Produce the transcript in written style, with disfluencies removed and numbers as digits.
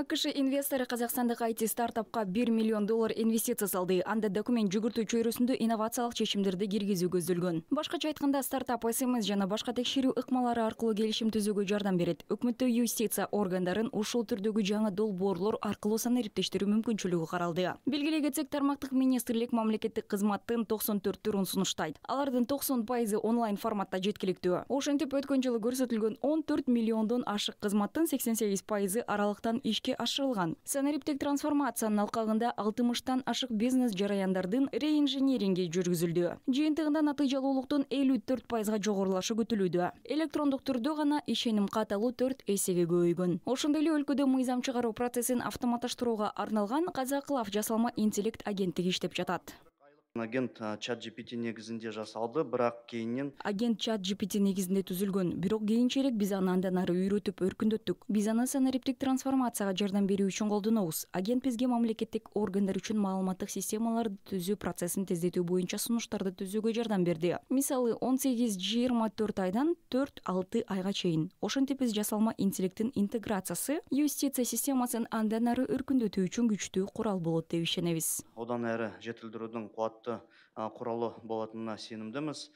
АКШ инвесторы Казакстандык IT стартапка $1 миллион инвестиция салды. Анда документ жүгүртүү чөйрөсүндө инновациялык чечимдерди киргизүү көздөлгөн. Башкача айтканда, стартап СМС жана башка текшерүү ыкмалары аркылуу келишим түзүүгө жардам берет. Өкмөттө юстиция органдарын ушул түрдөгү жаңы долбоорлор аркылуу санариптештирүү мүмкүнчүлүгү каралды. Белгилей кетсек, тармактык министрлик мамлекеттик кызматтын 94 түрүн сунуштайт. Алардын 90% онлайн форматта жеткиликтүү. Ошентип өткөн жылы көрсөтүлгөн 14 миллиондон ашык кызматтын 88% аралыктан ишке ашырылган. Санариптик трансформациянын алкагында 60тан ашык бизнес жараяндардын реинжиниринги жүргүзүлдү. Жыйынтыгында натыйжалуулуктун 54%га жогорулашы күтүлүүдө. Электрондук түрдө гана ишеним каталуу 4 эсеге көбөйгөн. Ошондой эле өлкөдө мыйзам чыгаруу процессин автоматташтырууга арналган Казакылав жасалма интеллект агенттиги иштеп жатат. Агент ChatGPT негизинде жасалды, бирок кейинен Агент ChatGPT негизинде түзүлгөн, бирок кийинчерээк биз аны андан ары үйрөтүп өркүндөттүк. Биз аны санариптик трансформацияга жардам берүү үчүн колдонобуз. Агент бизге мамлекеттик органдар үчүн маалыматтык системаларды түзүү процессин тездетүү боюнча сунуштарды түзүүгө жардам берди. Мисалы 18-24 айдан 4-6 айга чейин. Ошентип биз жасалма интеллекттин интеграциясы юстиция системасын андан ары өркүндөтүү үчүн күчтүү курал болот деп ишенебиз. одан әрі жетілдірудің қуатты құралы болатынына сенімдіміз.